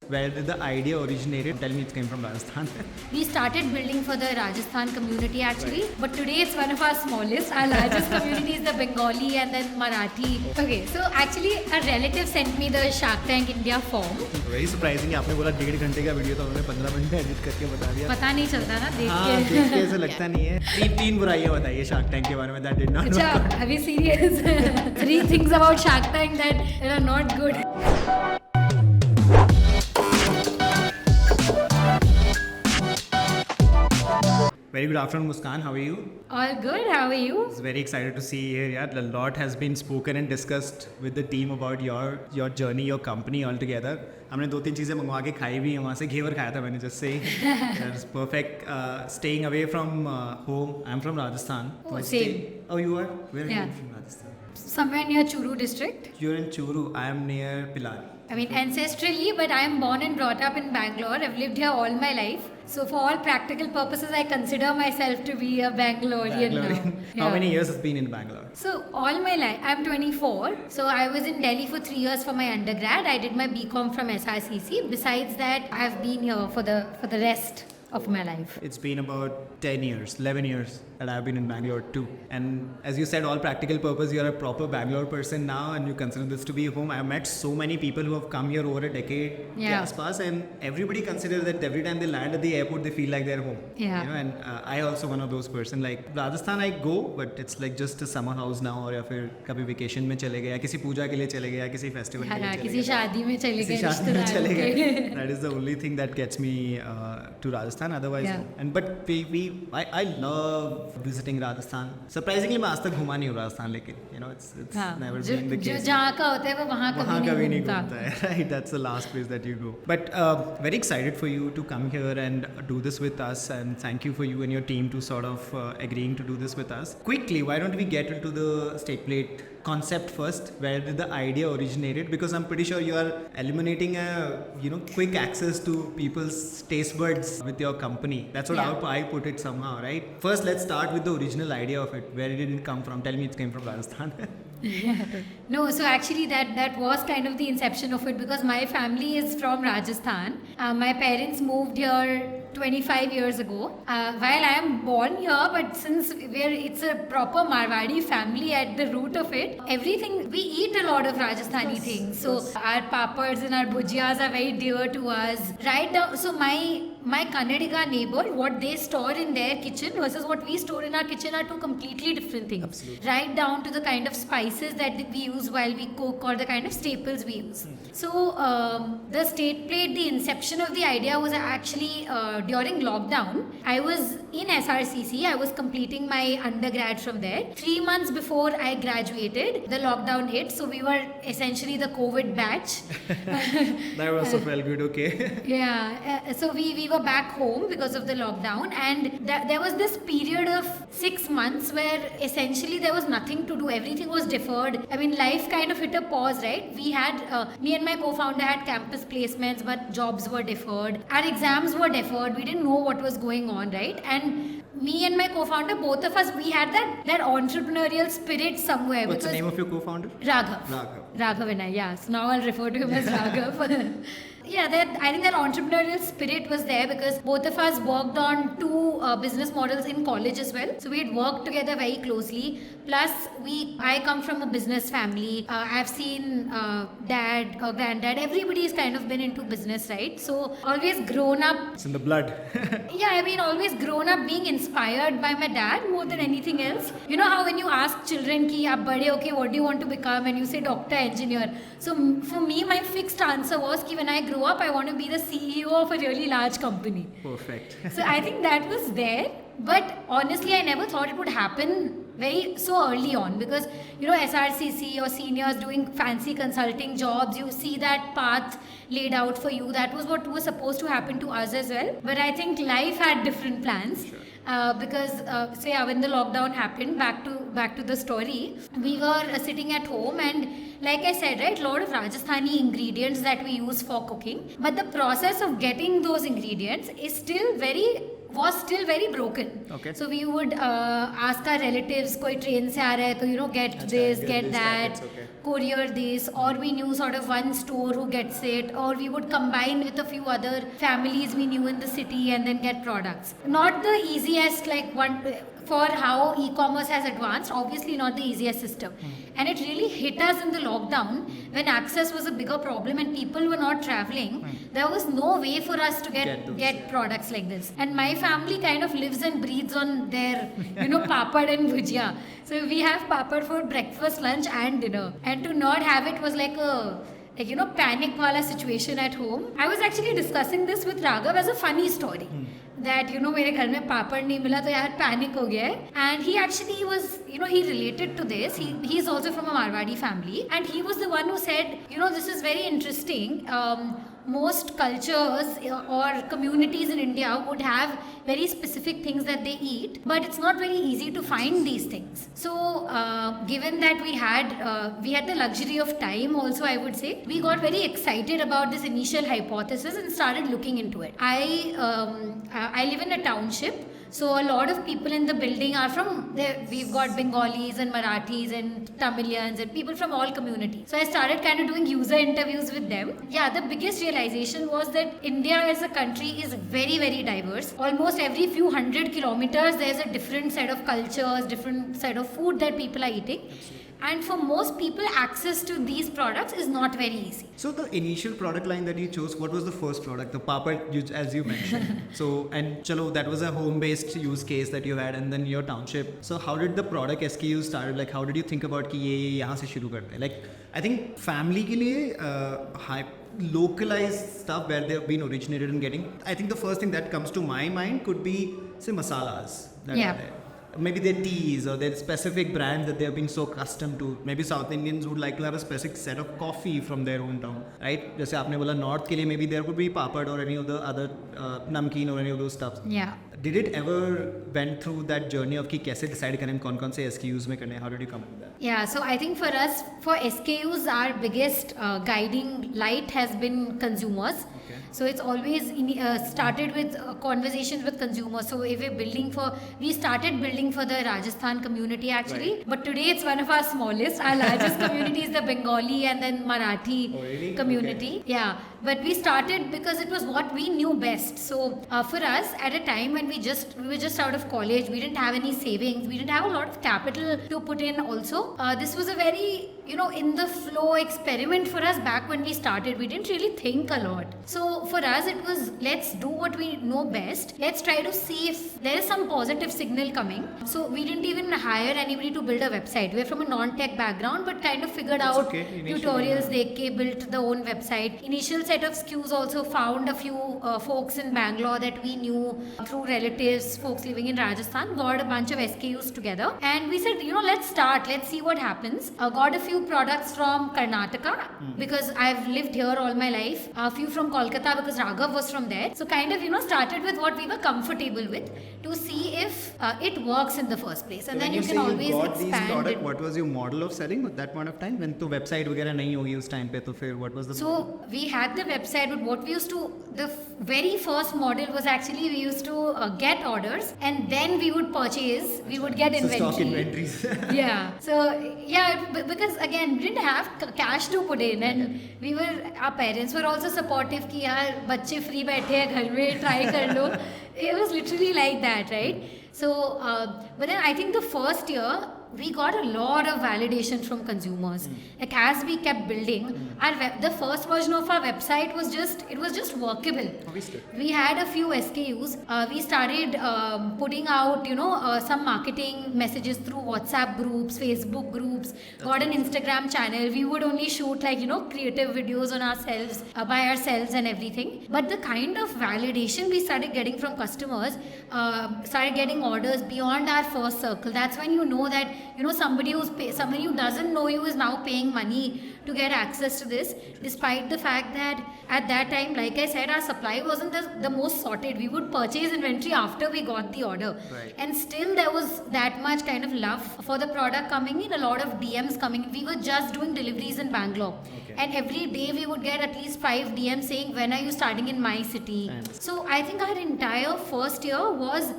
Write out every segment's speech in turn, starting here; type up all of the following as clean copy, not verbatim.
Where did the idea originated? Tell me it came from Rajasthan. We started building for the Rajasthan community actually, but today it's one of our smallest. Our largest community is the Bengali and then Marathi. Okay, so actually a relative sent me the Shark Tank India form. Very surprising. आपने बोला 1.5 घंटे का video, तो उन्होंने 15 minute में edit करके बता दिया. पता नहीं चलता ना देख हाँ, के. देख के ऐसा लगता नहीं है. तीन बुराइयां बताइए Shark Tank के बारे में. That did not work. अच्छा, are we serious? 3 things about Shark Tank that are not good. Very good afternoon, Muskaan. How are you? All good, how are you? It's very excited to see you here. Yeah, a lot has been spoken and discussed with the team about your journey, your company altogether. हमने 2-3 चीज़ें मंगवा के खाई भी हैं वहाँ से. घेवर खाया था मैंने just say. That's perfect. Staying away from home. I'm from Rajasthan. Oh, same. Oh, you are? Where are Yeah. you from Rajasthan? Somewhere near Churu district. You're in Churu. I am near Pilal. I mean ancestrally, but I am born and brought up in Bangalore. I've lived here all my life. So for all practical purposes, I consider myself to be a Bangalorean now. How many years has been in Bangalore? So all my life, I'm 24. So I was in Delhi for 3 years for my undergrad. I did my BCom from SRCC. Besides that, I've been here for the rest of my life. It's been about 10 years, 11 years that I've been in Bangalore too. And as you said, all practical purpose, you're a proper Bangalore person now and you consider this to be home. I've met so many people who have come here over a decade past, and everybody considers that every time they land at the airport, they feel like they're home. Yeah. You know, and I also one of those person. Like Rajasthan, I go, but it's like just a summer house now, or या फिर कभी vacation में चले गए, या किसी पूजा के लिए चले गए, या किसी festival के लिए चले गए, किसी शादी में चले गए, किसी शादी में चले गए. रिश्तेदारों के. That is the only thing that gets me to Rajasthan. Otherwise, and but I love visiting Rajasthan. Surprisingly, मैं आज तक घुमा नहीं हूँ राजस्थान, लेकिन you know it's never been the case. जो जहाँ का होता है वो वहाँ कभी नहीं घूमता है. Right, that's the last place that you go. But very excited for you to come here and do this with us, and thank you for you and your team to sort of agreeing to do this with us. Quickly, why don't we get into the Slate Plate concept first? Where did the idea originated? Because I'm pretty sure you are eliminating a quick access to people's taste buds with your company. That's what I put it somehow, right? First, let's start with the original idea of it. Where did it come from? Tell me it came from Rajasthan. No, so actually that was kind of the inception of it, because my family is from Rajasthan. My parents moved here 25 years ago. While I am born here, but since it's a proper Marwadi family at the root of it, everything, we eat a lot of Rajasthani things. So our papads and our bhujiyas are very dear to us. Right now, so my Kannadiga neighbor, what they store in their kitchen versus what we store in our kitchen are two completely different things. Absolutely. Right down to the kind of spices that we use while we cook, or the kind of staples we use. So the Slate Plate, the inception of the idea was actually during lockdown. I was in SRCC. I was completing my undergrad from there. 3 months before I graduated, the lockdown hit. So we were essentially the COVID batch. That also felt good, okay. Yeah, so we were back home because of the lockdown, and there was this period of 6 months where essentially there was nothing to do. Everything was deferred. I mean, life kind of hit a pause, right? We had, me and my co-founder had campus placements, but jobs were deferred. Our exams were deferred. We didn't know what was going on, right? And me and my co-founder, both of us, we had that entrepreneurial spirit somewhere. What's the name of your co-founder? Raghav and I, yeah. So now I'll refer to him as Raghav. Yeah, I think that entrepreneurial spirit was there because both of us worked on 2 business models in college as well. So we had worked together very closely. Plus, I come from a business family. I've seen dad, granddad, everybody's kind of been into business, right? So always grown up. It's in the blood. Yeah, I mean, always grown up being inspired by my dad more than anything else. You know how when you ask children ki aap bade okay, what do you want to become, and you say doctor, engineer. So for me, my fixed answer was ki when I grow up, I want to be the CEO of a really large company. Perfect. So I think that was there, but honestly, I never thought it would happen so early on, because SRCC or seniors doing fancy consulting jobs, you see that path laid out for you. That was what was supposed to happen to us as well, but I think life had different plans. Sure. Because when the lockdown happened, back to the story, we were sitting at home, and like I said, right, a lot of Rajasthani ingredients that we use for cooking, but the process of getting those ingredients is still very was still very broken. Okay. So we would ask our relatives, koi train se aa raha hai, to get this, get that, okay. courier this, or we knew sort of one store who gets it, or we would combine with a few other families we knew in the city and then get products. Not the easiest, like one for how e-commerce has advanced, obviously not the easiest system. And it really hit us in the lockdown when access was a bigger problem and people were not traveling. There was no way for us to get products like this. And my family kind of lives and breathes on their, papad and bhujia. So we have papad for breakfast, lunch and dinner. And to not have it was like a panic wala situation at home. I was actually discussing this with Raghav as a funny story. That मेरे घर में पापड़ नहीं मिला तो यार panic हो गया है. And he actually was, he related to this. He is also from a Marwadi family, and he was the one who said, this is very interesting. Most cultures or communities in India would have very specific things that they eat, but it's not very easy to find these things. So given that we had the luxury of time also, I would say, we got very excited about this initial hypothesis and started looking into it. I live in a township. So a lot of people in the building are from there. We've got Bengalis and Marathis and Tamilians and people from all communities. So I started kind of doing user interviews with them. Yeah, the biggest realization was that India as a country is very, very diverse. Almost every few hundred kilometers, there's a different set of cultures, different set of food that people are eating. Absolutely. And for most people, access to these products is not very easy. So the initial product line that you chose, what was the first product? The papad, as you mentioned. So, and chalo, that was a home-based use case that you had, and then your township. So how did the product SKU start? Like, how did you think about कि ये यहाँ से शुरू करते हैं? Like, I think family के लिए localized stuff where they have been originated and getting. I think the first thing that comes to my mind could be, say, masalas that are there. Maybe their teas or their specific brands that they have been so accustomed to. Maybe South Indians would like to have a specific set of coffee from their own town, right? जैसे आपने बोला North के लिए maybe there could be papad or any of the other namkeen or any of those stuff. Yeah. Did it ever went through that journey of कि कैसे decide करें कौन से SKUs में करने? How did you come up with that? Yeah, so I think for us, for SKUs, our biggest guiding light has been consumers. Okay. So it's always started with conversations with consumers. So if we started building for the Rajasthan community actually, right. But today it's one of our smallest. Our largest community is the Bengali and then Marathi community. Okay. Yeah, but we started because it was what we knew best. So for us, at a time when we were just out of college, we didn't have any savings, we didn't have a lot of capital to put in also. This was a very in the flow experiment for us back when we started. We didn't really think a lot. So for us it was, let's do what we know best. Let's try to see if there is some positive signal coming. So we didn't even hire anybody to build a website. We're from a non-tech background, but kind of figured out tutorials, they built the own website. Initial set of SKUs also found a few folks in Bangalore that we knew through relatives, folks living in Rajasthan, got a bunch of SKUs together. And we said, let's start, let's see what happens. Got a few products from Karnataka because I've lived here all my life. A few from Kolkata because Raghav was from there. So kind of, started with what we were comfortable with to see if it works in the first place. And so then you can always expand it. What was your model of selling at that point of time? When the website वगैरह नहीं होगी उस time पे तो फिर what was the So we had the website, but what we used to, the very first model was actually we used to get orders and then we would purchase, we would get inventory. Stock inventories. Yeah. So yeah, because again, we didn't have cash to put in and our parents were also supportive कि यार बच्चे free बैठे हैं घर में try कर लो. It was literally like that, right? So, but then I think the first year, we got a lot of validation from consumers. Like as we kept building, the first version of our website was just workable. Obviously. We had a few SKUs. We started putting out, some marketing messages through WhatsApp groups, Facebook groups, got an Instagram channel. We would only shoot creative videos on ourselves, by ourselves and everything. But the kind of validation we started getting from customers, started getting orders beyond our first circle. That's when you know that somebody who doesn't know you is now paying money to get access to this, despite the fact that at that time, like I said, our supply wasn't the most sorted. We would purchase inventory after we got the order. Right. And still there was that much kind of love for the product coming in, a lot of DMs coming. We were just doing deliveries in Bangalore. Okay. And every day we would get at least 5 DMs saying, when are you starting in my city? So I think our entire first year was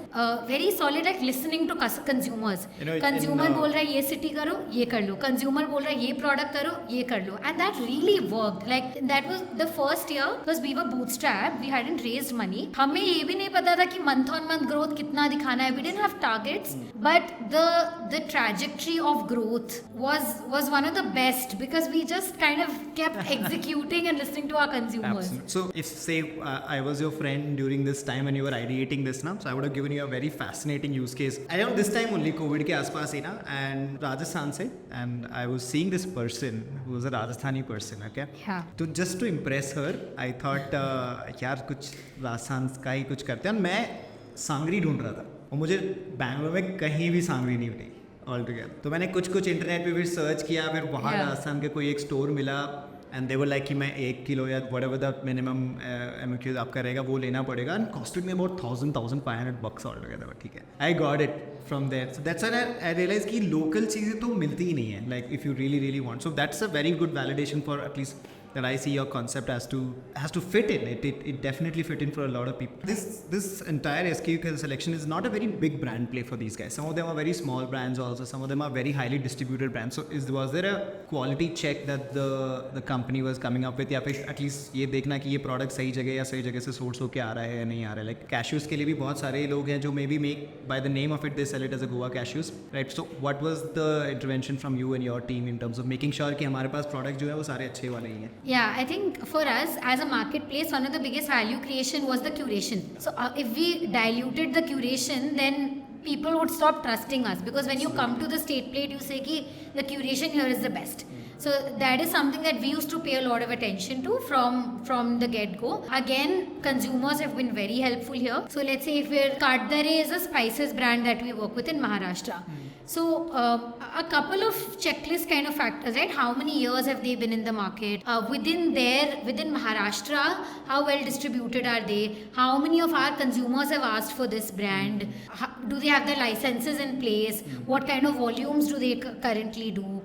very solid at listening to consumers. Consumer बोल रहा है ये city करो, ये कर लो. Consumer बोल रहा है ये product करो, ये कर लो. And that really worked. Like that was the first year because we were bootstrapped. We hadn't raised money. हमें ये भी नहीं पता था कि month on month growth कितना दिखाना है. We didn't have targets, but the trajectory of growth was one of the best because we just kind of kept executing and listening to our consumers. Absolutely. So if say I was your friend during this time and you were ideating this now, so I would have given you a very fascinating use case. Around this time only, COVID के आसपास ही ना, and Rajasthan से, and I was seeing this person who was a Rajasthani person, okay? Yeah. तो just to impress her, I thought यार कुछ राजस्थान का ही कुछ करते हैं. और मैं सांगरी ढूंढ रहा था और मुझे बैंगलोर में कहीं भी सांगरी नहीं मिली ऑल टुगेदर. तो मैंने कुछ इंटरनेट पे फिर सर्च किया, फिर वहाँ राजस्थान के कोई एक स्टोर मिला एंड दे वर लाइक कि मैं 1 किलो या व्हाटएवर द मिनिमम MOQ आपका रहेगा वो लेना पड़ेगा. And costed me about $1,500 all together. ठीक है, I got it from there. So that's I realise कि लोकल चीज़ें तो मिलती ही नहीं है, like if you really want. So that's a very good validation for at least that I see your concept has to fit in. It definitely fit in for a lot of people. This entire SKU selection is not a very big brand play for these guys. Some of them are very small brands also. Some of them are very highly distributed brands. So was there a quality check that the company was coming up with, या फिर at least ये देखना कि ये product सही जगह या सही जगह से source होके आ रहा है या नहीं आ रहा है? Like cashews के लिए भी बहुत सारे लोग हैं जो maybe make by the name of it they sell it as a Goa cashews, right? So what was the intervention from you and your team in terms of making sure कि हमारे पास product जो है वो सारे अच्छे वाले ही हैं? Yeah, I think for us as a marketplace, one of the biggest value creation was the curation. So if we diluted the curation, then people would stop trusting us, because when you come to the Slate Plate, you say ki the curation here is the best. So that is something that we used to pay a lot of attention to from the get-go. Again, consumers have been very helpful here. So let's say if Kadare is a spices brand that we work with in Maharashtra. So a couple of checklist kind of factors, right? How many years have they been in the market? Within Maharashtra, how well distributed are they? How many of our consumers have asked for this brand? Do they have their licenses in place? What kind of volumes do they currently do?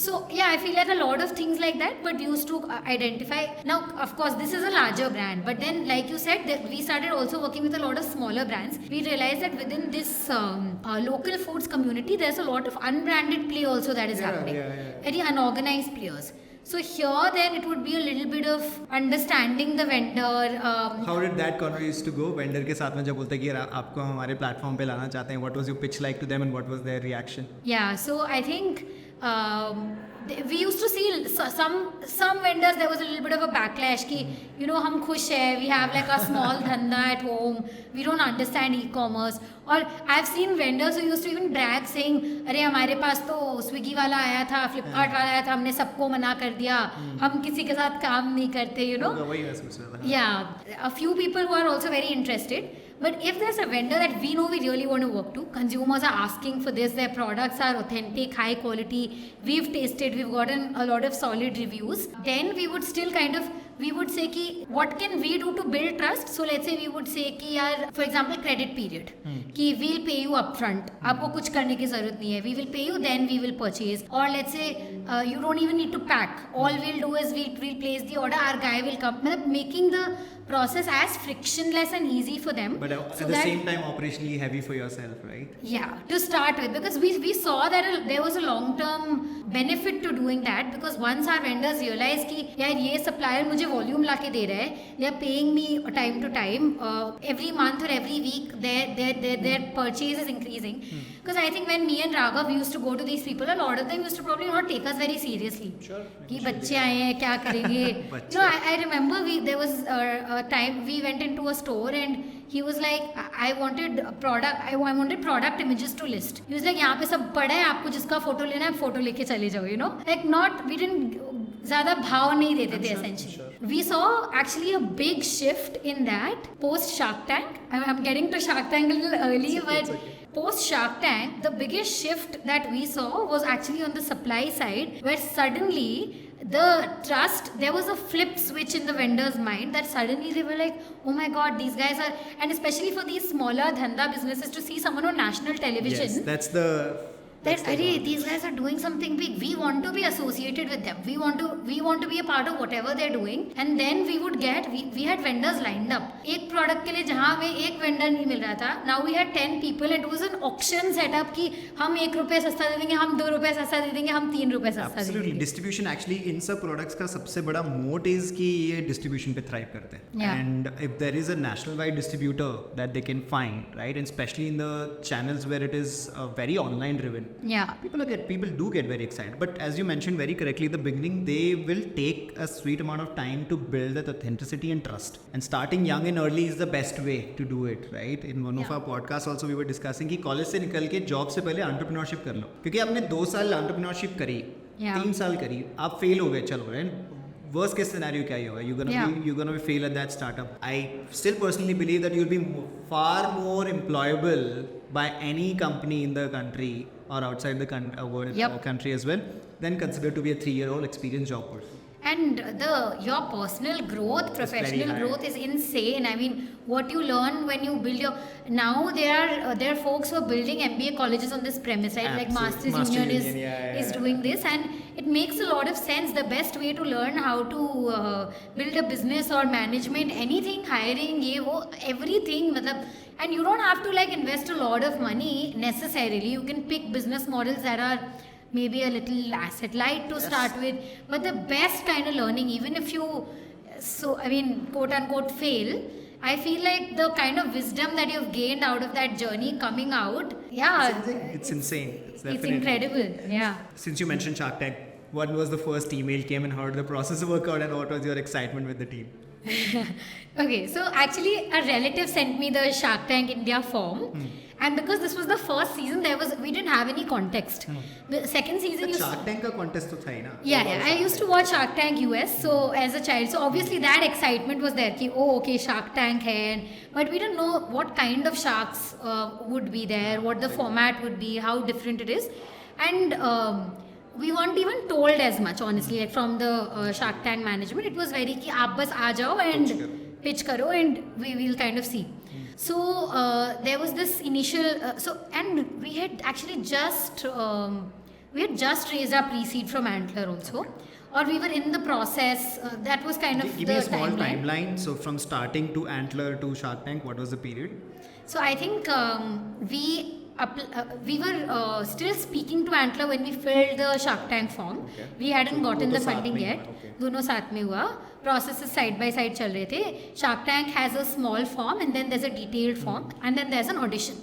So yeah, I feel like a lot of things like that, but we used to identify. Now, of course, this is a larger brand, but then, like you said, that we started also working with a lot of smaller brands. We realized that within this local foods community, there's a lot of unbranded play also that is happening. Very unorganized players. So here, then it would be a little bit of understanding the vendor. How did that conversation used to go? Vendor के साथ में जब बोलते कि आपको हमारे platform पे लाना चाहते हैं, what was your pitch like to them and what was their reaction? Yeah, so I think we used to see some vendors, there was a little bit of a backlash ki, you know, hum khush hai, we have like a small dhanda at home, we don't understand e-commerce. Or I've seen vendors who used to even brag saying, अरे हमारे पास तो Swiggy वाला आया था, फ्लिपकार्ट वाला आया था, हमने सबको मना कर दिया, हम किसी के साथ काम नहीं करते, you know. Yeah, a few people who are also very interested. But if there's a vendor that we know we really want to work to, consumers are asking for this, their products are authentic, high quality, we've tasted, we've gotten a lot of solid reviews, then we would still kind of, we would say ki what can we do to build trust? So let's say we would say ki yaar, for example, credit period, ki we'll pay you upfront, aapko kuch karne ki zarurat nahi hai, we will pay you, then we will purchase. Or let's say you don't even need to pack, all we'll do is we'll place the order, our guy will come, making the process as frictionless and easy for them. But at the same time operationally heavy for yourself, right? Yeah, to start with, because we saw that there was a long-term benefit to doing that, because once our vendors realized कि यार ये supplier मुझे volume लाके दे रहा है, they are paying me time to time, every month or every week their purchase is increasing. Because I think when me and Raghav used to go to these people, a lot of them used to probably not take us very seriously. Sure. कि बच्चे आए हैं क्या करेंगे? You know, I remember there was a time we went into a store and he was like, I wanted product images to list. He was like, यहाँ पे सब पड़ा है, आपको जिसका फोटो लेना है फोटो लेके चले जाओ, you know. Like we didn't ज़्यादा भाव नहीं देते थे essentially. We saw actually a big shift in that post Shark Tank. I'm getting to Shark Tank a little early, but post Shark Tank, the biggest shift that we saw was actually on the supply side, where suddenly the trust, there was a flip switch in the vendor's mind that suddenly they were like, oh my god, these guys are, and especially for these smaller dhanda businesses to see someone on national television. Yes, that's the that these guys are doing something big. We want to be associated with them. We want to be a part of whatever they're doing. And then we had vendors lined up. एक product के लिए जहाँ हमें एक vendor नहीं मिल रहा था. Now we had 10 people. It was an auction setup कि हम ₹1 सस्ता दे देंगे, हम ₹2 सस्ता दे देंगे, हम ₹3 सस्ता दे देंगे. Absolutely. Distribution actually इन सब products का सबसे बड़ा moat is कि ये distribution पे thrive करते हैं. Yeah. And if there is a national wide distributor that they can find, right, and especially in the channels where it is very online driven. Yeah. People do get very excited. But as you mentioned very correctly in the beginning, they will take a sweet amount of time to build that authenticity and trust. And starting young and early is the best way to do it, right? In one of our podcasts also we were discussing कि college से निकल के job से पहले entrepreneurship कर लो. क्योंकि आपने 2 साल entrepreneurship करी, 3 साल करी, आप fail हो गए, चलो, right? Worst case scenario क्या ही होगा? You're gonna be fail at that startup. I still personally believe that you'll be far more employable by any company in the country or outside the country as well than considered to be a 3-year-old experienced job person. And your personal growth, professional growth is insane. I mean, what you learn when you build your... Now there are folks who are building MBA colleges on this premise, right? Like Masters Union is doing this, and it makes a lot of sense. The best way to learn how to build a business or management, anything, hiring, everything, and you don't have to like invest a lot of money necessarily. You can pick business models that are maybe a little asset light to start with, but the best kind of learning, even if you quote unquote fail, I feel like the kind of wisdom that you've gained out of that journey coming out, it's insane. It's incredible. Yeah. Since you mentioned Shark Tank, what was the first email came and how did the process work out, and what was your excitement with the team? Okay, so actually a relative sent me the Shark Tank India form. And because this was the first season, we didn't have any context. The second season, Shark Tank ka contest to tha hi na? Yeah. I used to watch Shark Tank US. So as a child, so obviously that excitement was there. Ki, okay, Shark Tank hai. But we didn't know what kind of sharks would be there, what the format would be, how different it is, and we weren't even told as much, honestly, like from the Shark Tank management. It was very ki aap bas aa jao and pitch karo and we will kind of see. So there was this initial and we had actually just raised our pre-seed from Antler also, or we were in the process. That was kind of give me a small timeline. So from starting to Antler to Shark Tank, what was the period? So I think we were still speaking to Antler when we filled the Shark Tank form. Okay. We hadn't gotten the funding yet. दोनों साथ में हुआ. Processes side by side चल रहे थे. Shark Tank has a small form and then there's a detailed form and then there's an audition.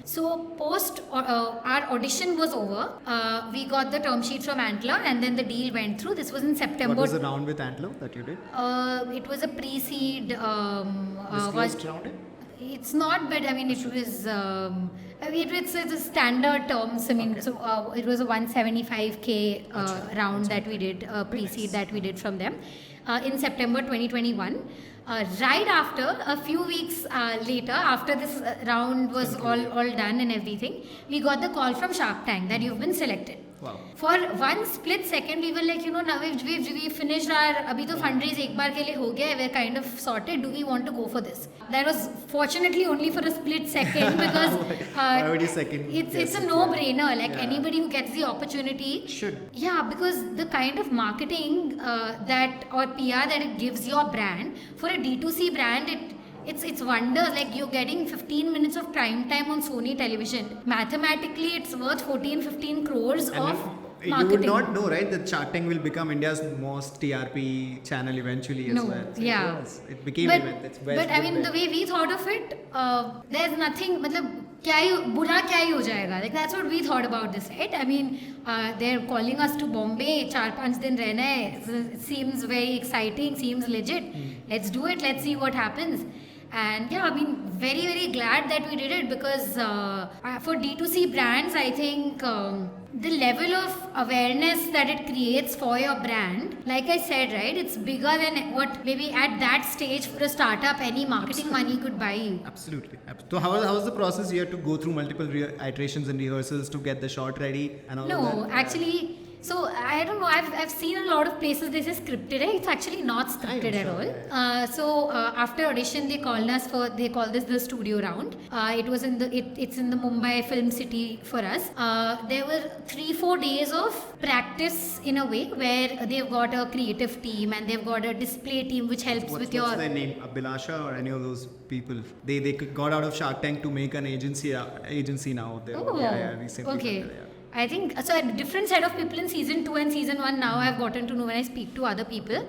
So post our audition was over. We got the term sheet from Antler and then the deal went through. This was in September. What was the round with Antler that you did? It was a pre-seed. Disclosed round? It's not, but I mean it was. It's a standard terms. I mean, so it was a 175K round that we did, pre-seed that we did from them in September 2021. Right after, a few weeks later, after this round was all done and everything, we got the call from Shark Tank that you've been selected. Wow. For one split second, we were like, now we finished our, abhi to fundraise ek baar ke liye ho gaya, we're kind of sorted, do we want to go for this? That was fortunately only for a split second because it's a no-brainer, like anybody who gets the opportunity should. Yeah, because the kind of marketing that or PR that it gives your brand, for a D2C brand, it's wonders. Like you're getting 15 minutes of prime time on Sony television. Mathematically, it's worth 14-15 crores of marketing. You would not know, right, that Shark Tank will become India's most TRP channel eventually as well. So yeah. It became but I mean, the way we thought of it, there's nothing, बुरा क्या ही हो जाएगा, like that's what we thought about this, right? I mean, they're calling us to Bombay, 4-5 दिन रहना है, it seems very exciting, seems legit. Let's do it, let's see what happens. And yeah, I mean, very, very glad that we did it because for D2C brands, I think the level of awareness that it creates for your brand, like I said, right, it's bigger than what maybe at that stage for a startup any marketing money could buy you. Absolutely. So how was the process? You had to go through multiple iterations and rehearsals to get the shot ready and all of that? No, actually, So I don't know. I've seen a lot of places they say scripted. It's actually not scripted at all. So after audition, they called us for. They called this the studio round. It was in the. It's in the Mumbai Film City for us. There were 3-4 days of practice in a way where they've got a creative team and they've got a display team which helps with your. What's their name? Abhilasha or any of those people? They got out of Shark Tank to make an agency now. Recently. Okay. I think so. A different set of people in season 2 and season 1 now I've gotten to know when I speak to other people.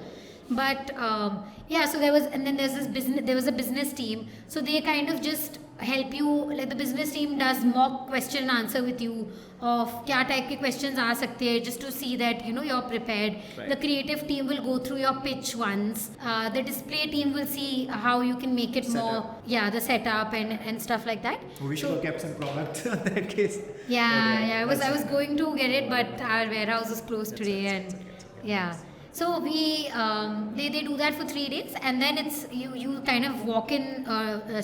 But so there was, and then there's this business. There was a business team, so they kind of just help you. Like the business team does mock question and answer with you of क्या type के questions आ सकते हैं, just to see that you're prepared. Right. The creative team will go through your pitch once. The display team will see how you can make it the setup and stuff like that. We should have kept some product in that case. I was going to get it, but our warehouse is closed today, So we they do that for 3 days, and then it's you kind of walk in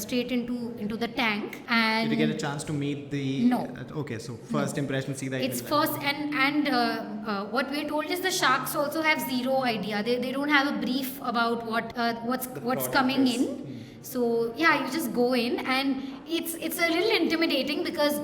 straight into the tank. And did you get a chance to meet the? No. Okay, so first impression, see that. It's first, and what we're told is the sharks also have zero idea. They don't have a brief about what's coming in. So you just go in, and it's a little intimidating because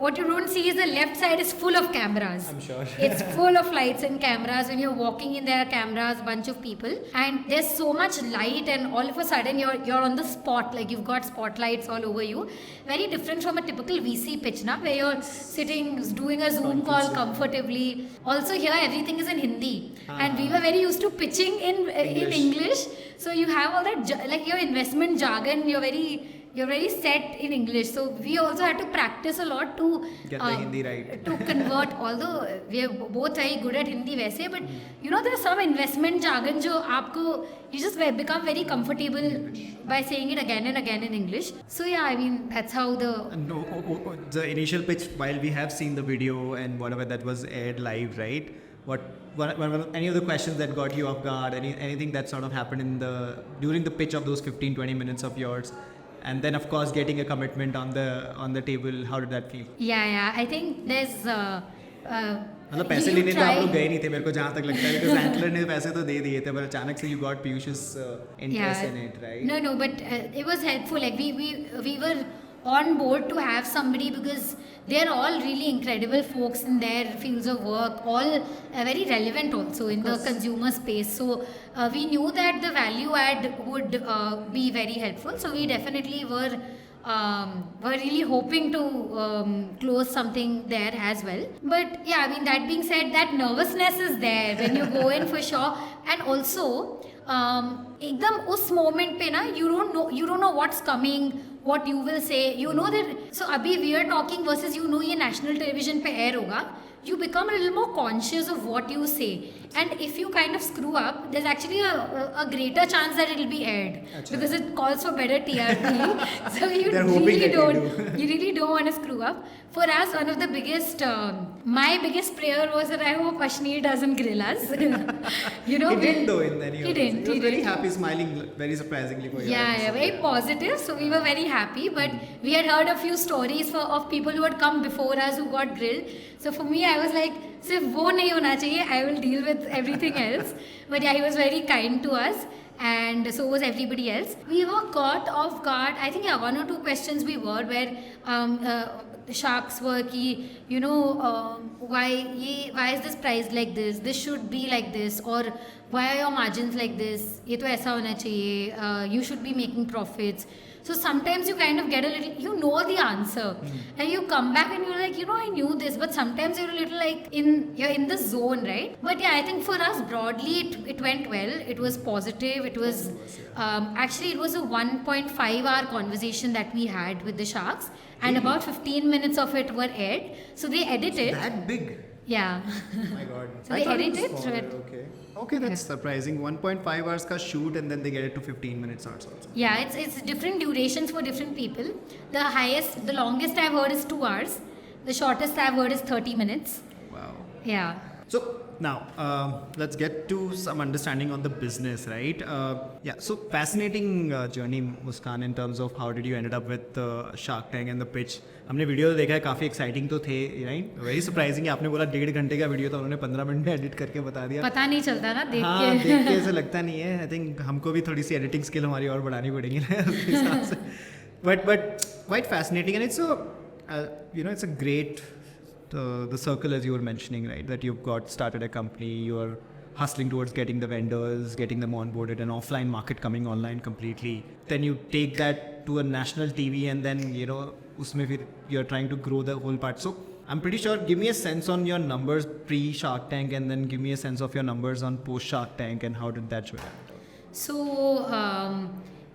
what you don't see is the left side is full of cameras. I'm sure. It's full of lights and cameras. When you're walking in, there are cameras, bunch of people, and there's so much light, and all of a sudden you're on the spot, like you've got spotlights all over you. Very different from a typical VC pitch, where you're sitting doing a Zoom call comfortably. Also here everything is in Hindi, and we were very used to pitching in English. So you have all that like your investment jargon. You're very set in English. So we also had to practice a lot to get the Hindi right. To convert. Although we are both very good at Hindi वैसे, but there's some investment jargon जो you just become very comfortable by saying it again and again in English. So that's how the initial pitch, while we have seen the video and whatever that was aired live, right? What any of the questions that got you off guard? Anything that sort of happened during the pitch of those 15-20 minutes of yours? And then of course getting a commitment on the table, how did that feel? I think there's मतलब पैसे लेने तो आप लोग गए नहीं थे, मेरे को जहाँ तक लगता है, because Antler ने पैसे तो दे दिए थे, but अचानक से you got Piyush's interest in it, right? No, but it was helpful. Like we were on board to have somebody because they're all really incredible folks in their fields of work, all very relevant also in the consumer space. So we knew that the value add would be very helpful. So we definitely were really hoping to close something there as well. But that being said, that nervousness is there when you go in for sure. And also एकदम उस moment पे ना you don't know what's coming, what you will say. You know that, so अभी we are talking versus ये national television पे air होगा. You become a little more conscious of what you say, and if you kind of screw up, there's actually a greater chance that it will be aired because it calls for better TRP. So you really don't want to screw up. For us, one of the biggest, my biggest prayer was that I hope Ashneer doesn't grill us. He didn't though in any He didn't. He was very happy, smiling very surprisingly for you. Very positive. So we were very happy, but we had heard a few stories of people who had come before us who got grilled. So for me, I was like, सिर्फ वो नहीं होना चाहिए, I will deal with everything else. But he was very kind to us, and so was everybody else. We were caught off guard. I think 1 or 2 questions we were where the sharks were ki, why is this priced like this? This should be like this, or why are your margins like this? ये तो ऐसा होना चाहिए. You should be making profits. So sometimes you kind of get a little, the answer, and you come back and you're like, I knew this, but sometimes you're a little like you're in the zone, right? But I think for us broadly, it went well. It was positive. It was actually it was a 1.5 hour conversation that we had with the sharks, and about 15 minutes of it were aired. So they edited. That big. Yeah. Oh my God. So they edited through it. Okay, that's surprising. 1.5 hours ka shoot, and then they get it to 15 minutes also. Yeah, it's different durations for different people. The longest I've heard is 2 hours. The shortest I've heard is 30 minutes. Wow. Yeah. So now let's get to some understanding on the business, right? Yeah, so fascinating journey, Muskaan, in terms of how did you ended up with Shark Tank and the pitch. हमने video तो देखा है, काफ़ी exciting तो थे, right? Very surprising. आपने बोला 1.5 घंटे का वीडियो था, उन्होंने 15 मिनट में एडिट करके बता दिया. पता नहीं चलता ना देख हाँ, के. देख के ऐसा लगता नहीं है. आई थिंक हमको भी थोड़ी सी एडिटिंग स्किल हमारी और बढ़ानी पड़ेगी ना उसके हिसाब से. But quite fascinating, and it's it's a great the circle, as you were mentioning, right? That you've got started a company, you're hustling towards getting the vendors, getting them onboarded, an offline market coming online completely. Then you take that to a national TV, and then usme fir you're trying to grow the whole part. So I'm pretty sure, give me a sense on your numbers pre Shark Tank, and then give me a sense of your numbers on post Shark Tank, and how did that show up? So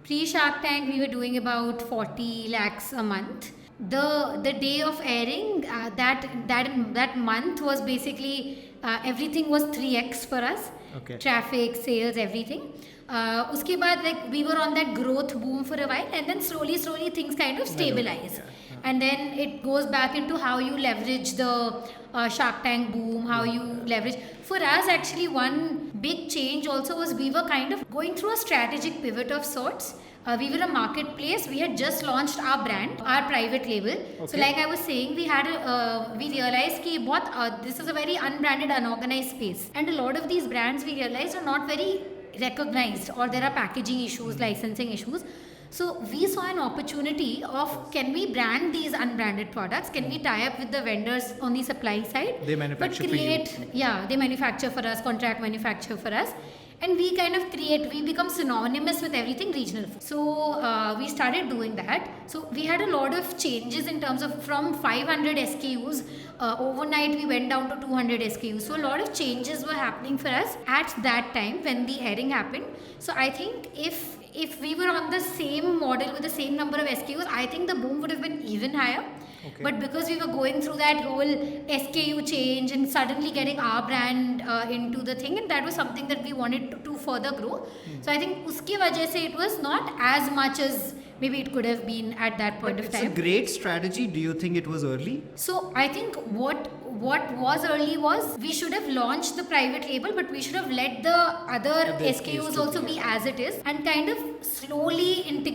pre-Shark Tank, we were doing about 40 lakhs a month. The day of airing, that month was basically everything was 3x for us. Okay. Traffic, sales, everything. Uske baad, like, we were on that growth boom for a while, and then slowly things kind of stabilize. Yeah. And then it goes back into how you leverage the Shark Tank boom, how you leverage. For us, actually, one big change also was we were kind of going through a strategic pivot of sorts. We were a marketplace. We had just launched our brand, our private label. Okay. So like I was saying, we realized that this is a very unbranded, unorganized space. And a lot of these brands, we realized, are not very recognized, or there are packaging issues, licensing issues. So we saw an opportunity of, can we brand these unbranded products? Can we tie up with the vendors on the supply side? They manufacture for you. Yeah, they manufacture for us, contract manufacture for us. And we kind of we become synonymous with everything regional. So we started doing that. So we had a lot of changes in terms of, from 500 SKUs, overnight we went down to 200 SKUs. So a lot of changes were happening for us at that time when the airing happened. So I think if we were on the same model with the same number of SKUs, I think the boom would have been even higher. Okay. But because we were going through that whole SKU change and suddenly getting our brand into the thing, and that was something that we wanted to further grow. So I think uski wajah se it was not as much as maybe it could have been at that point of time. It's a great strategy. Do you think it was early? So I think what was early was, we should have launched the private label, but we should have let the other SKUs also be as it is, and kind of slowly and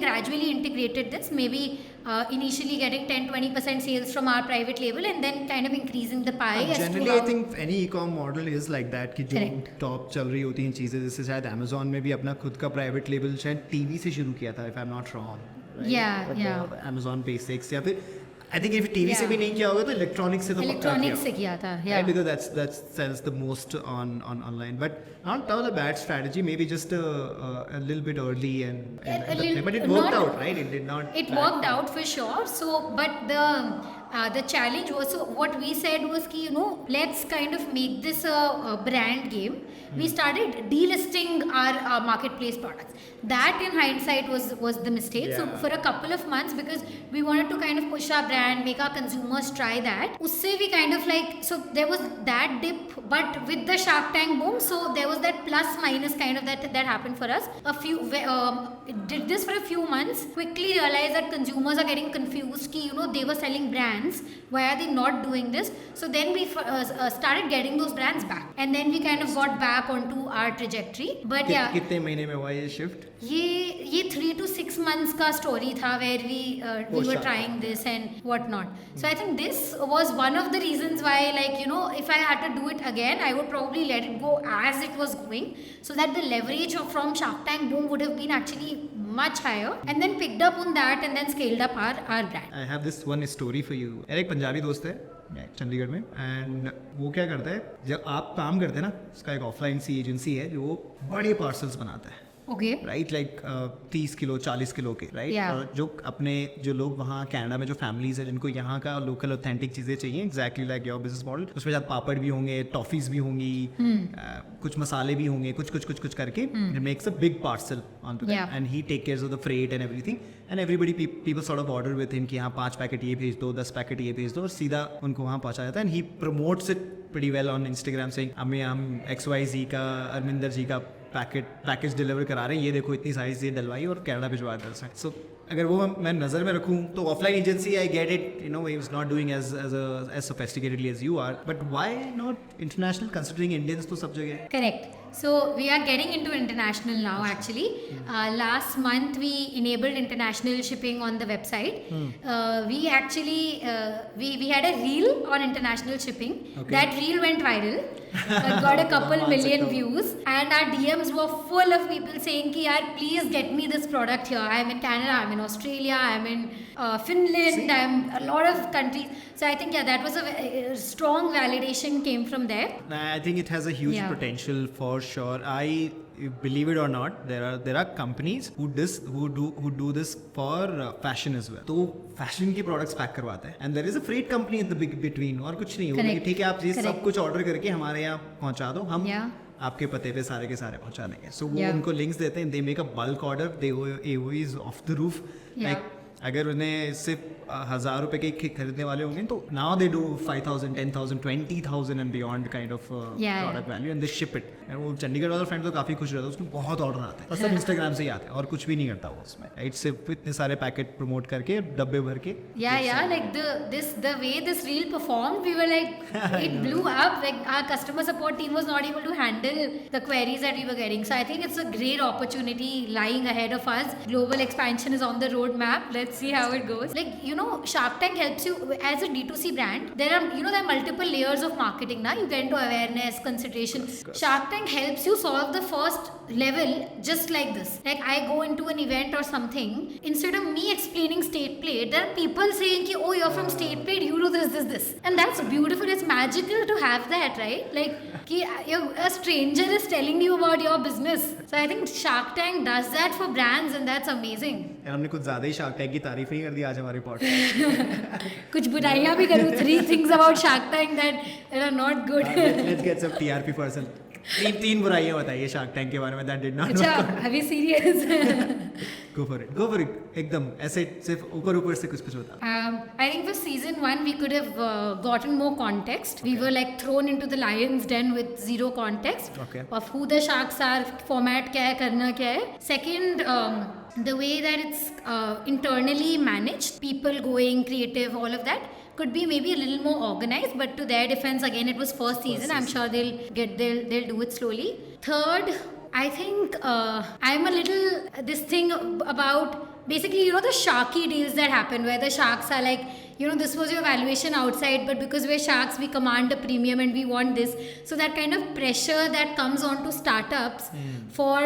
gradually integrated this. Maybe initially getting 10-20% sales from our private label, and then kind of increasing the pie. Generally, I think any e-com model is like that, कि जो top चल रही होती हैं चीजें, जैसे शायद Amazon में भी अपना खुद का private label शायद TV से शुरू किया था, if I'm not wrong. Right? Yeah. Amazon Basics, या फिर I think if TV से भी नहीं किया होगा तो electronics से तो electronics से किया था. Yeah. Right? Because that sells the most on online. But not all a bad strategy. Maybe just a little bit early but it worked out, right? It did not. It worked out for sure. So, but the challenge was, so what we said was ki, let's kind of make this a brand game. We started delisting our marketplace products. That in hindsight was the mistake. Yeah. So for a couple of months, because we wanted to kind of push our brand, make our consumers try that. Usse we kind of so there was that dip, but with the Shark Tank boom, so there was that plus minus kind of that happened for us. Did this for a few months, quickly realized that consumers are getting confused ki, they were selling brands, why are they not doing this? So then we started getting those brands back, and then we kind of got back onto our trajectory. But yeah, कितने महीने में हुआ ये shift? ये 3 to 6 months का story था, where we were trying this and whatnot. So I think this was one of the reasons why, if I had to do it again, I would probably let it go as it was going, so that the leverage from Shark Tank boom would have been actually much higher, and then picked up on that and then scaled up our brand. I have this one story for you. मेरा एक पंजाबी दोस्त है चंडीगढ़ में, and वो क्या करता है, जब आप काम करते हैं ना, उसका एक ऑफलाइन सी एजेंसी है जो बड़े पार्सल्स बनाता है. Okay. Right, like 30 kilo 40 kilo के, राइट. Yeah. जो लोग वहाँ कनाडा में जो फैमिलीज है जिनको यहाँ का लोकल ऑथेंटिक चीज़ें चाहिए, exactly like your business model, उसमें साथ पापड़ भी होंगे, टॉफीज भी होंगी, कुछ मसाले भी होंगे, कुछ करके makes a big parcel on to that, and he take care of the freight and everything, and everybody people sort of order with him कि यहाँ 5 पैकेट ये भेज दो, 10 पैकेट ये भेज दो, और सीधा उनको वहाँ पहुँचा जाता है. And he promotes it pretty well on Instagram, saying हम XYZ का, अरमिंदर जी का पैकेज डिलीवर करा रहे हैं, ये देखो इतनी सारी चीज़ें डलवाई और कनाडा भिजवा दे रहे हैं. सो अगर वो मैं नज़र में रखूँ तो offline agency, I get it, you know, is not doing as sophisticatedly as you are, but why not international considering Indians तो सब जगह. Correct. So we are getting into international now actually. Last month we enabled international shipping on the website. We actually we had a reel on international shipping. Okay. That reel went viral. Got a couple million views, and our DMs were full of people saying ki yaar please get me this product here. I'm in Canada, I'm in Australia, I'm in Finland, I'm a lot of countries. So I think that was a strong validation came from there. I think it has a huge potential for sure. I believe it or not, there are companies who do this for fashion as well. तो fashion के products pack करवाते हैं, and there is a freight company in the between, और कुछ नहीं होगा. ठीक है, आप ये सब कुछ ऑर्डर करके हमारे यहाँ पहुँचा दो, हम आपके पते पे सारे के सारे पहुँचा देंगे. सो वो उनको लिंक्स देते हैं, they make a bulk order, they AOE is of the roof. Like अगर उन्हें सिर्फ 1,000 रुपए के खरीदने वाले होंगे तो now they do 5,000, 10,000, 20,000 and beyond kind of product value, and they ship it. And वो चंडीगढ़ वाला फ्रेंड तो काफी खुश रहता है, उसमें बहुत ऑर्डर आते हैं और सब इंस्टाग्राम से ही आते हैं और कुछ भी नहीं करता वो उसमें, राइट. सिर्फ इतने सारे पैकेट प्रमोट करके डब्बे भर के. Like the way this reel performed, we were like it blew up. Like our customer support team was not able to handle the queries that we were getting. So I think it's a great opportunity lying ahead of us. Global expansion is on the roadmap. Let's see how it goes. Like, you know, Shark Tank helps you as a D2C brand. There are multiple layers of marketing now. You get into awareness, consideration. Shark Tank helps you solve the first level just like this. Like I go into an event or something, instead of me explaining Slate Plate, there are people saying ki, oh, you're from Slate Plate, you do this. And that's beautiful. It's magical to have that, right? Like ki a stranger is telling you about your business. So I think Shark Tank does that for brands, and that's amazing. हमने कुछ ज्यादा ही shark tank की तारीफ ही कर दी आज हमारे podcast. कुछ बुराइयां भी करूं. 3 things about Shark Tank that are not good. Let's get some TRP person. तीन बुराइयां बताइए शार्क टैंक के बारे में. That did not. अच्छा, अभी serious. Go for it. एकदम ऐसे सिर्फ ऊपर से कुछ बता. I think for season 1 we could have gotten more context. We were like thrown into the lion's den with zero context of who the sharks are, format क्या है, करना क्या है. Second, the way that it's internally managed, people going creative, all of that could be maybe a little more organized, but to their defense, again, it was first season. I'm sure they'll do it slowly. Third, I think I'm a little this thing about basically, the sharky deals that happen where the sharks are like, this was your valuation outside, but because we're sharks, we command a premium and we want this. So that kind of pressure that comes onto startups for,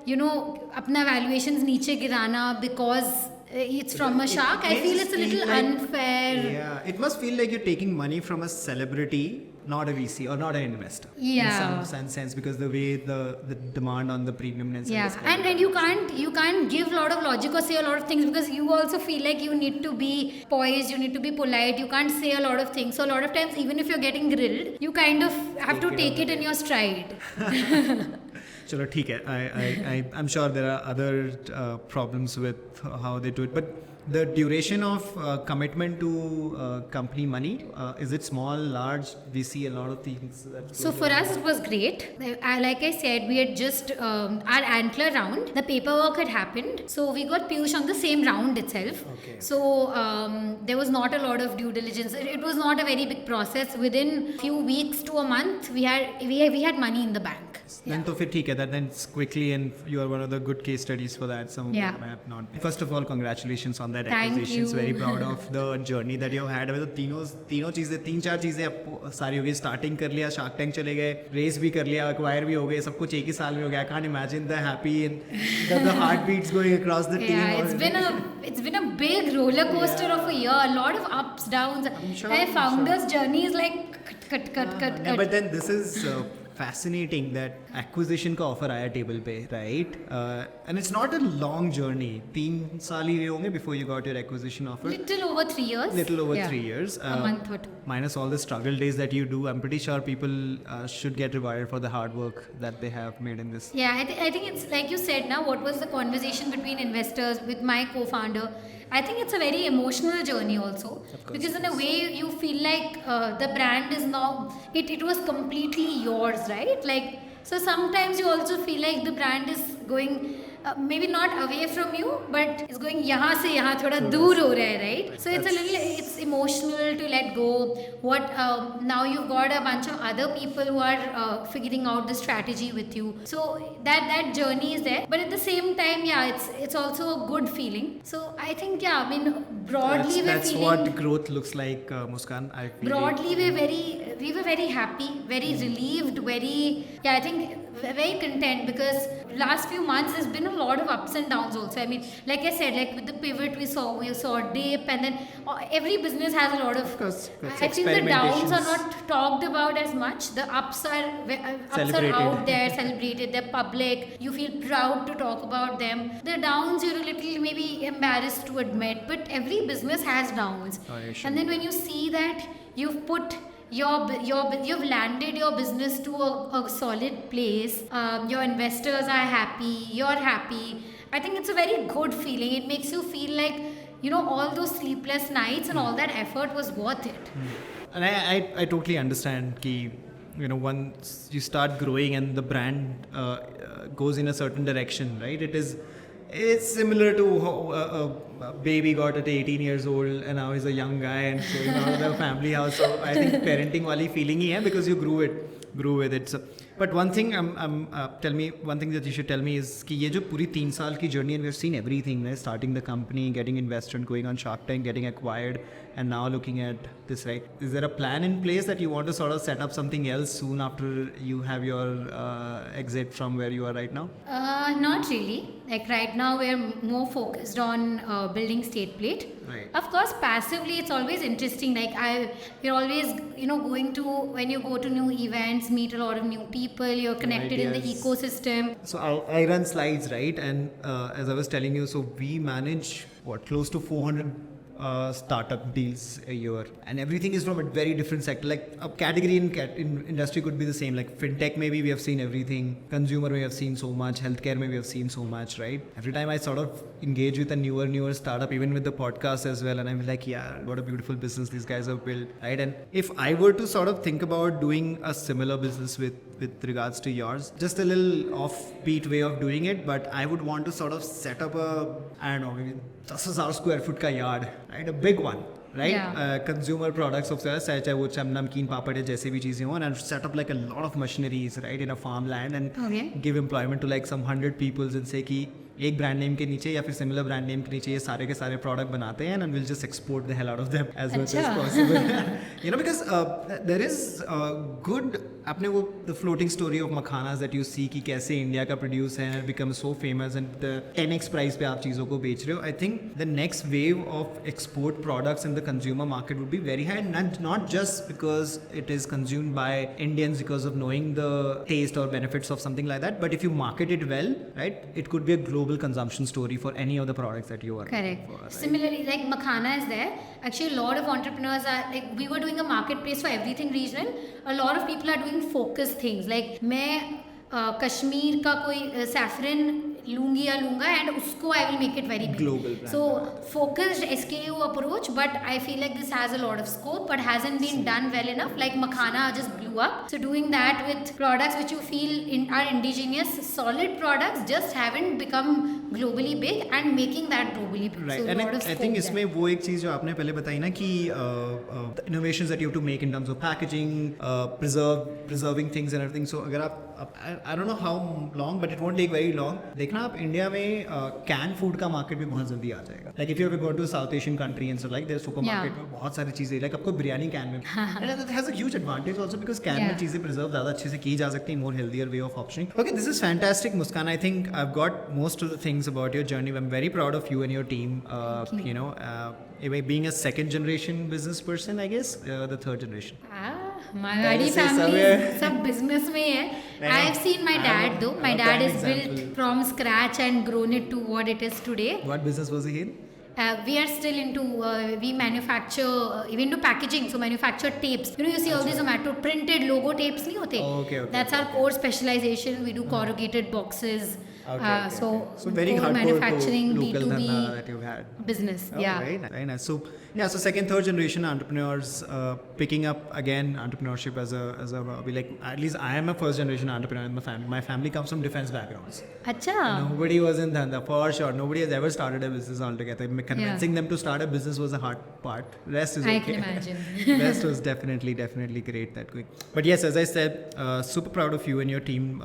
apna valuations niche girana because it's from a shark. I feel it's a little unfair. Yeah, it must feel like you're taking money from a celebrity, not a VC or not an investor. Yeah. In some sense, because the way the demand on the premiumness. Yeah, and you can't give a lot of logic or say a lot of things because you also feel like you need to be poised, you need to be polite. You can't say a lot of things. So a lot of times, even if you're getting grilled, you kind of have to take it in your stride. चलो ठीक है. I'm sure there are other problems with how they do it, but the duration of commitment to company money, is it small, large? We see a lot of things. So for us, it was great. Like I said, we had just our antler round. The paperwork had happened, so we got Piyush on the same round itself. Okay. So there was not a lot of due diligence. It was not a very big process. Within few weeks to a month, we had money in the bank. Then to फिर ठीक है, then it's quickly, and you are one of the good case studies for that. Some I have not. First of all, congratulations on that acquisition. Very proud of the journey that you had. तो तीनों चीजें, 3-4 चीजें अब सारी हो गई. Starting कर लिया, शार्क टैंक चले गए, रेस भी कर लिया, एक्वायर भी हो गए, सब कुछ एक ही साल में हो गया. I can't imagine the happy and the heartbeats going across the team. Yeah, it's been a big roller coaster of a year. A lot of ups, downs. Founder's journey is like cut. But then this is fascinating that acquisition का offer आया table पे, right? And it's not a long journey. 3 साल ही होंगे before you got your acquisition offer. Little over 3 years. 3 years. A month or 2. Minus all the struggle days that you do, I'm pretty sure people should get rewarded for the hard work that they have made in this. Yeah, I think it's like you said now, what was the conversation between investors with my co-founder? I think it's a very emotional journey also, because in a way you feel like the brand is now, it was completely yours, right? Like So sometimes you also feel like the brand is going maybe not away from you, but it's going यहाँ से यहाँ थोड़ा दूर हो रहा है, right? So it's a little, it's emotional to let go. What now you've got a bunch of other people who are figuring out the strategy with you. So that journey is there, but at the same time, yeah, it's also a good feeling. So I think, yeah, I mean, broadly That's what growth looks like, Muskaan. I feel broadly we were very happy, very relieved, very, yeah, I think very content, because last few months there's been a lot of ups and downs also. I mean, like I said, like with the pivot we saw a dip, and then every business has a lot of course, I feel the downs are not talked about as much. The ups are out there, celebrated, they're public, you feel proud to talk about them. The downs you're a little maybe embarrassed to admit, but every business has downs. And then when you see that you've put you've landed your business to a solid place, your investors are happy, you're happy, I think it's a very good feeling. It makes you feel like, you know, all those sleepless nights and all that effort was worth it. And I totally understand ki, you know, once you start growing and the brand goes in a certain direction, right? It's similar to how a baby got at 18 years old and now he's a young guy and going out of the family house. So I think parenting wali feeling hi hai because you grew with it. So, but one thing one thing that you should tell me is कि ये जो पूरी 3 साल की journey, and we've seen everything, right? Starting the company, getting invested, going on Shark Tank, getting acquired, and now looking at this, right? Is there a plan in place that you want to sort of set up something else soon after you have your exit from where you are right now? Not really. Like right now we're more focused on building Slate Plate. Right. Of course, passively it's always interesting. Like you're always, you know, when you go to new events, meet a lot of new people, you're connected in the ecosystem. So I run SlydS, right? And as I was telling you, so we manage close to 400 startup deals a year, and everything is from a very different sector. Like a category in industry could be the same. Like fintech, maybe we have seen everything. Consumer, we have seen so much. Healthcare, maybe we have seen so much, right? Every time I sort of engage with a newer startup, even with the podcast as well, and I'm like, yeah, what a beautiful business these guys have built, right? And if I were to sort of think about doing a similar business with regards to yours, just a little offbeat way of doing it, but I would want to sort of set up I don't know, maybe 10,000 square foot ka yard, right? A big one, right? Yeah. Consumer products of चाहे वो namkeen पापड़ है जैसे भी चीजें हों, and set up like a lot of machineries, right, in a farmland, and give employment to like some 100 people and say कि एक brand name के नीचे या फिर similar brand name के नीचे ये सारे के सारे product बनाते हैं, and we'll just export the hell out of them as much as possible. You know, because there is good, आपने वो the floating story of makhanas that you see कि कैसे इंडिया का produce है and become so famous and the 10x price पे आप चीज़ों को बेच रहे हो. I think the next wave of export products in the consumer market would be very high, and not just because it is consumed by Indians because of knowing the taste or benefits of something like that, but if you market it well, right, it could be a global consumption story for any of the products that you are correct for, right? Similarly, like makhana is there. Actually, a lot of entrepreneurs are like, we were doing a marketplace for everything regional. A lot of people are doing focused things. Like मैं कश्मीर का कोई saffron लूंगी या लूंगा and उसको I will make it very big. Global brand. So focused SKU approach, but I feel like this has a lot of scope but hasn't been done well enough. Like makhana just blew up. So doing that with products which you feel are indigenous, solid products, just haven't become globally big, and making that globally big. Right. So And a lot of I scope think there. इसमें वो एक चीज़ जो आपने पहले बताई ना कि the innovations that you have to make in terms of packaging, preserving things and everything. So अगर आप I don't know how long, but it won't take very long. देखना आप इंडिया में canned food का market भी बहुत जल्दी आ जाएगा. Like if you ever go to a South Asian country and so like their supermarket में बहुत सारी चीज़ें, like आपको बिरयानी can में, and it has a huge advantage also because can में चीज़ें preserve ज़्यादा अच्छे से की जा सकती हैं, more healthier way of optioning. Okay, this is fantastic, Muskaan. I think I've got most of the things about your journey. I'm very proud of you and your team. You know, being a second generation business person, I guess, the third generation. Marwadi family सब business में है. I have seen my dad though. My dad is built from scratch and grown it to what it is today. What business was he in? We are still into, we manufacture, even do packaging, so manufacture tapes. You know, you see all these Zomato printed logo tapes नहीं होते? Okay. That's our core specialization. We do corrugated boxes. So very core hardcore manufacturing to local B2B dhanda that you've had. business. Oh, Yeah. very nice. So second, third generation entrepreneurs picking up again entrepreneurship as a hobby. Like at least I am a first generation entrepreneur in my family. My family comes from defense backgrounds. Acha. Nobody was in dhanda for sure. Nobody has ever started a business altogether. Convincing them to start a business was the hard part. Rest is okay. I can imagine. Rest was definitely great that quick. But yes, as I said, super proud of you and your team.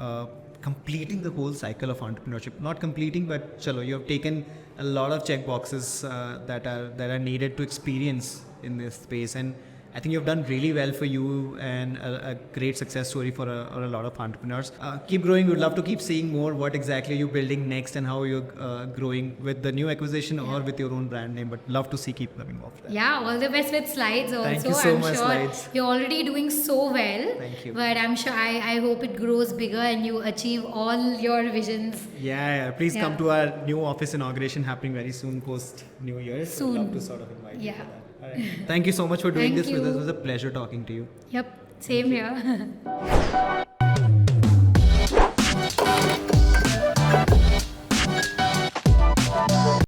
Completing the whole cycle of entrepreneurship. Not completing, but chalo, you have taken a lot of check boxes that are needed to experience in this space, and I think you've done really well for you and a great success story for a lot of entrepreneurs. Keep growing. We'd love to keep seeing more what exactly you're building next and how you're growing with the new acquisition or with your own brand name. But love to see keep coming off that. Yeah, all the best with SlydS also. Thank you so I'm much, sure SlydS. you're already doing so well. Thank you. But I'm sure I hope it grows bigger and you achieve all your visions. Yeah. Please come to our new office inauguration happening very soon post New Year. Soon. I'd love to sort of invite you Yeah. for that. All right. Thank you so much for doing Thank this with us. you. It was a pleasure talking to you. Yep, same here.